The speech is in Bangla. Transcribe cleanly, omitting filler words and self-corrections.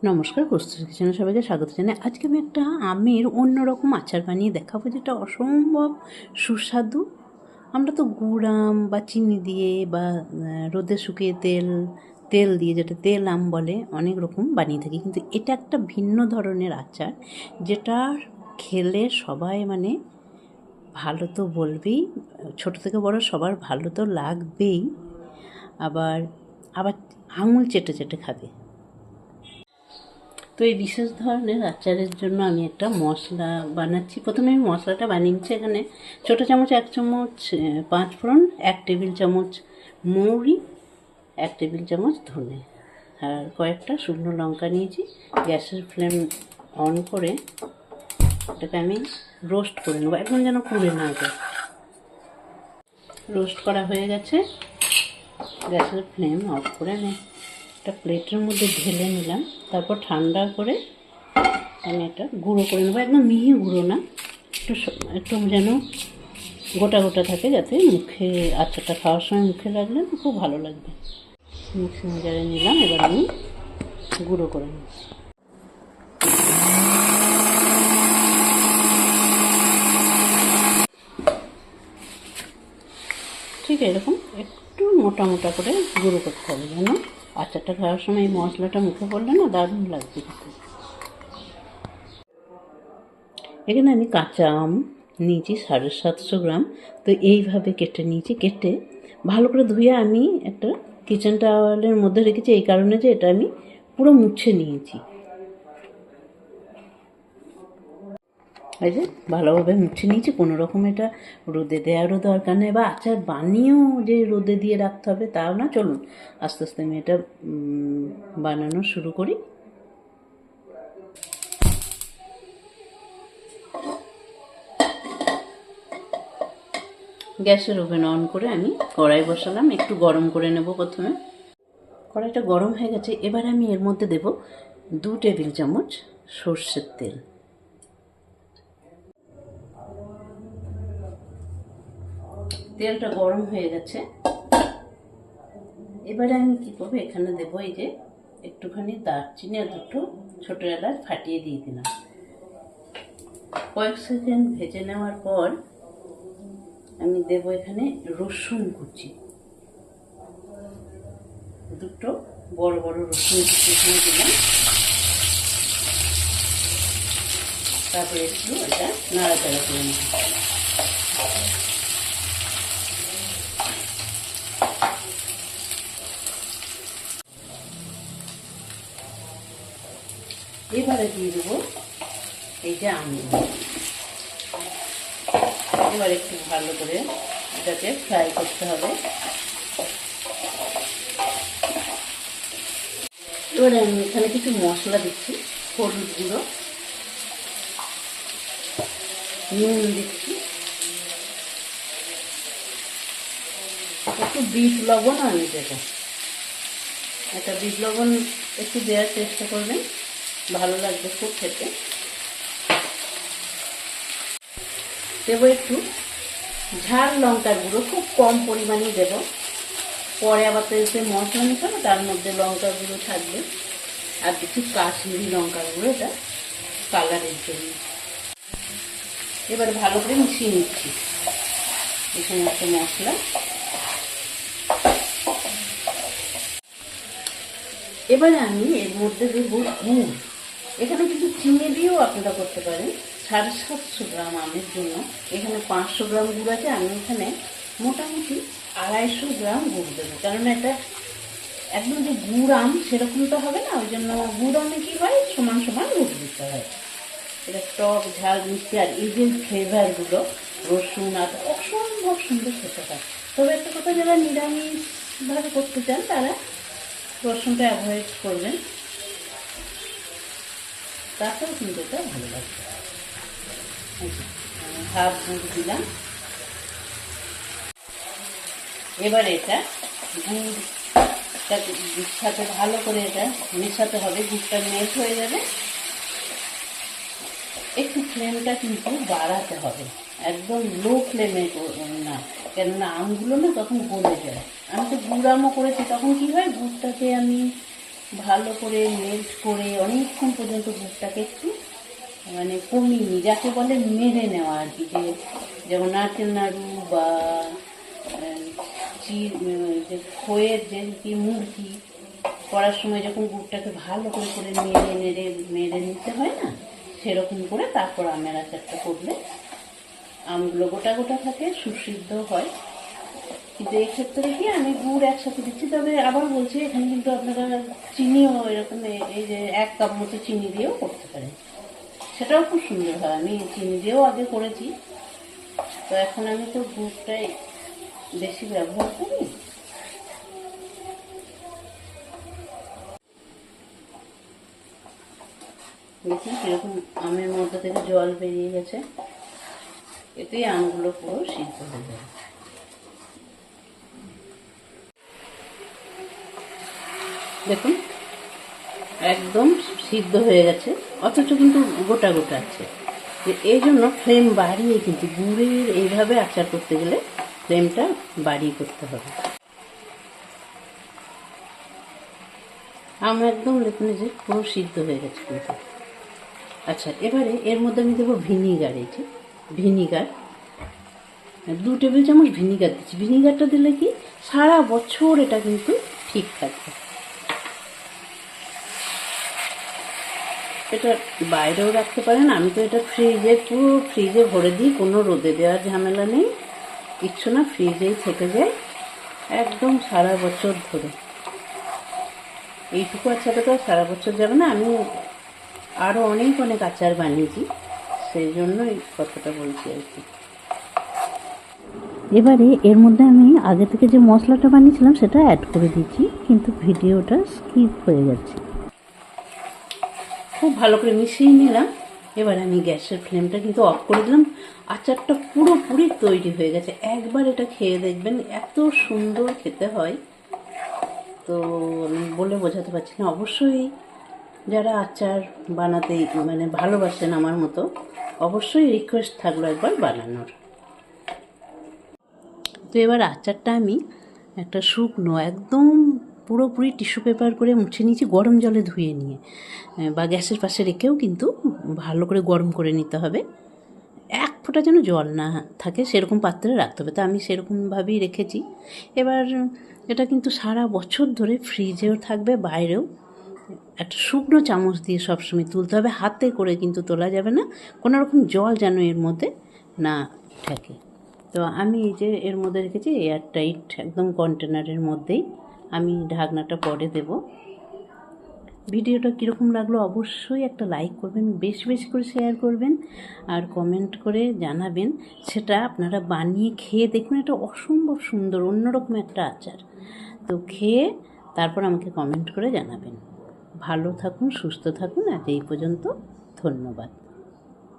নমস্কার, প্রস্তুত কিচেনে সবাইকে স্বাগত জানাই। আজকে আমি একটা আমের অন্যরকম আচার বানিয়ে দেখাবো, যেটা অসম্ভব সুস্বাদু। আমরা তো গুড় আম বা চিনি দিয়ে বা রোদে শুকিয়ে তেল তেল দিয়ে, যেটা তেল আম বলে, অনেক রকম বানিয়ে থাকি, কিন্তু এটা একটা ভিন্ন ধরনের আচার, যেটা খেলে সবাই ভালো তো বলবেই, ছোট থেকে বড় সবার ভালো তো লাগবেই, আবার আবার আঙুল চেটে চেটে খাবে। তো এই বিশেষ ধরনের আচারের জন্য আমি একটা মশলা বানাচ্ছি। প্রথমে আমি মশলাটা বানিয়ে নিচ্ছি। এখানে ছোটো চামচ 1 চামচ 5 ফোড়ন, 1 টেবিল চামচ মৌরি, 1 টেবিল চামচ ধনে, আর কয়েকটা শুকনো লঙ্কা নিয়েছি। গ্যাসের ফ্লেম অন করে এটাকে আমি রোস্ট করে নেবো, একদম যেন পুড়ে না যায়। রোস্ট করা হয়ে গেছে। গ্যাসের ফ্লেম অফ করে আমি একটা প্লেটের মধ্যে ঢেলে নিলাম। তারপর ঠান্ডা করে আমি একটা গুঁড়ো করে নেবো, একদম মিহি গুঁড়ো না, একটু একটু যেন গোটা গোটা থাকে, যাতে মুখে আচারটা খাওয়ার সময় মুখে লাগলে খুব ভালো লাগবে। মিক্সিং জারে নিলাম, এবার আমি গুঁড়ো করে নিচ্ছি। ঠিক এরকম একটু মোটা মোটা করে গুঁড়ো করতে হবে, যেন আচারটা খাওয়ার সময় এই মশলাটা মুখে পড়লে না দারুণ লাগবে খেতে। এখানে আমি কাঁচা আম নিয়েছি 750 গ্রাম। তো এইভাবে কেটে নিয়েছি। কেটে ভালো করে ধুয়ে আমি একটা কিচেন টাওয়ালের মধ্যে রেখেছি, এই কারণে যে এটা আমি পুরো মুছে নিয়েছি। এই যে ভালোভাবে মুছে নিয়েছি। কোনো রকম এটা রোদে দেওয়ারও দরকার নেই, বা আচার বানিয়েও যে রোদে দিয়ে রাখতে হবে তাও না। চলুন আস্তে আস্তে আমি এটা বানানো শুরু করি। গ্যাসের ওভেন অন করে আমি কড়াই বসালাম, একটু গরম করে নেব প্রথমে। কড়াইটা গরম হয়ে গেছে। এবার আমি এর মধ্যে দেব 2 টেবিল চামচ সর্ষের তেল। তেলটা গরম হয়ে গেছে। এবারে আমি কী করবো, এখানে দেবো এই যে একটুখানি দারচিনি আর 2টো ছোটো এলাচ ফাটিয়ে দিয়ে দিলাম। কয়েক সেকেন্ড ভেজে নেওয়ার পর আমি দেব এখানে রসুন কুচি, 2টো বড় বড় রসুন কুচি এখানে দিলাম। তারপরে একটু এটা নাড়াচাড়া করে নেব। এবারে দিয়ে দেবো এই যে আমগুলো। এবার একটু ভালো করে এটাকে ফ্রাই করতে হবে। এবারে আমি এখানে কিছু মশলা দিচ্ছি। হলুদ গুঁড়ো, নুন দিচ্ছি, একটু বিট লবণ আমি দেবো। একটা বিট লবণ একটু দেওয়ার চেষ্টা করবেন, ভালো লাগবে খুব খেতে। দেবো একটু ঝাল লঙ্কার গুঁড়ো, খুব কম পরিমাণে দেব। পরে আবার তো এসে মশলা মিশাবো, তার মধ্যে লঙ্কার গুঁড়ো থাকবে। আর কিছু কাশ্মীরি লঙ্কার গুঁড়ো, এটা কালারের জন্য। এবার ভালো করে মিশিয়ে নিচ্ছি এই সমস্ত মশলা। এবারে আমি এর মধ্যে দেবো গুড়। এখানে কিছু চিনি দিয়েও আপনারা করতে পারেন। 750 গ্রাম আমের জন্য এখানে 500 গ্রাম গুড় আছে। আমি এখানে মোটামুটি 250 গ্রাম গুড় দেবো, কারণ এটা একদম যে গুড় আম সেরকম তো হবে না, ওই জন্য গুড় আমে কী হয়, সমান সমান গুড় দিতে হয়। এটা টক ঝাল মিষ্টি, আর এই যে ফ্লেভারগুলো রসুন আর অসম্ভব সুন্দর খেতে হয়। তবে একটা কথা, যারা নিরামিষভাবে করতে চান তারা রসুনটা অ্যাভয়েড করবেন, তাতেও কিন্তু এটা ভালো লাগবে। হাফ গুড় দিলাম। এবার এটা গুড়টার সাথে ভালো করে এটা মেশাতে হবে। গুড়টা মেল্ট হয়ে যাবে। একটু ফ্লেমটা কিন্তু বাড়াতে হবে, একদম লো ফ্লেমে না, কেননা আমগুলো না তখন গলে যায়। আমি তো গুড় আমও করেছি, তখন কী হয়, গুড়টাকে আমি ভালো করে মেল্ট করে অনেকক্ষণ পর্যন্ত গুড়টাকে একটু মানে কমিয়ে নিই, যাকে বলে মেরে নেওয়া আর কি। যে যেমন নারকেল নাড়ু বা যে খইয়ের যে কি মুরগি করার সময় যখন গুড়টাকে ভালো করে করে মেরে নিতে হয় না, সেরকম করে তারপর আমের আচারটা করলে আমগুলো গোটা গোটা থাকে, সুসিদ্ধ হয়। কিন্তু এক্ষেত্রে কি আমি গুড় একসাথে দিচ্ছি। তবে আবার বলছি, এখানে কিন্তু আপনারা চিনিও এরকম এই যে 1 কাপ মতো চিনি দিয়েও করতে পারেন, সেটাও খুব সুন্দর হয়। আমি চিনি দিয়েও আগে করেছি, তো এখন আমি তো গুড়টাই বেশি ব্যবহার করি। দেখুন এরকম আমের মধ্যে থেকে জল বেরিয়ে গেছে, এতেই আমগুলো পুরো সিদ্ধ হয়ে যাবে। দেখুন একদম সিদ্ধ হয়ে গেছে, অথচ কিন্তু গোটা গোটা আছে। এই জন্য ফ্লেম বাড়িয়ে, কিন্তু গুড়ের এইভাবে আচার করতে গেলে ফ্লেমটা বাড়িয়ে করতে হবে। আম একদম দেখুন যে পুরো সিদ্ধ হয়ে গেছে কিন্তু। আচ্ছা, এবারে এর মধ্যে আমি দেবো ভিনিগার। এই যে ভিনিগার, 2 টেবিল চামচ ভিনিগার দিচ্ছি। ভিনিগারটা দিলে কি সারা বছর এটা কিন্তু ঠিক থাকবে। এটা বাইরেও রাখতে পারেন, আমি তো এটা পুরো ফ্রিজে ভরে দিই, কোনো রোদে দেওয়ার ঝামেলা নেই, কিচ্ছু না, ফ্রিজেই থেকে যায় একদম সারা বছর ধরে। এইটুকু আচারটা তো সারা বছর যাবে না, আমি আরও অনেক অনেক আচার বানিয়েছি, সেই জন্য এই কথাটা বলছি আর কি। এবারে এর মধ্যে আমি আগে থেকে যে মশলাটা বানিয়েছিলাম সেটা অ্যাড করে দিচ্ছি, কিন্তু ভিডিওটা স্কিপ হয়ে যাচ্ছে। খুব ভালো করে মিশিয়ে নিলাম। এবার আমি গ্যাসের ফ্লেমটা কিন্তু অফ করে দিলাম। আচারটা পুরোপুরি তৈরি হয়ে গেছে, একবার এটা খেয়ে দেখবেন, এত সুন্দর খেতে হয়, তো আমি বলে বোঝাতে পারছি না। অবশ্যই যারা আচার বানাতে মানে ভালোবাসেন আমার মতো, অবশ্যই রিকোয়েস্ট থাকলো একবার বানানোর। তো এবার আচারটা আমি একটা শুকনো একদম পুরোপুরি টিস্যু পেপার করে মুছে নিয়েছি, গরম জলে ধুয়ে নিয়ে, বা গ্যাসের পাশে রেখেও কিন্তু ভালো করে গরম করে নিতে হবে। 1 ফোঁটা যেন জল না থাকে সেরকম পাত্রে রাখতে হবে, তো আমি সেরকমভাবেই রেখেছি। এবার এটা কিন্তু সারা বছর ধরে ফ্রিজেও থাকবে, বাইরেও। একটা শুকনো চামচ দিয়ে সবসময় তুলতে হবে, হাতে করে কিন্তু তোলা যাবে না, কোনো রকম জল যেন এর মধ্যে না থাকে। তো আমি এই যে এর মধ্যে রেখেছি এয়ার টাইট একদম কন্টেনারের মধ্যেই, আমি ঢাকনাটা পরে দেব। ভিডিওটা কীরকম লাগলো অবশ্যই একটা লাইক করবেন, বেশি বেশি করে শেয়ার করবেন, আর কমেন্ট করে জানাবেন। সেটা আপনারা বানিয়ে খেয়ে দেখুন, এটা অসম্ভব সুন্দর অন্যরকম একটা আচার। তো খেয়ে তারপর আমাকে কমেন্ট করে জানাবেন। ভালো থাকুন, সুস্থ থাকুন, আজ এই পর্যন্ত, ধন্যবাদ।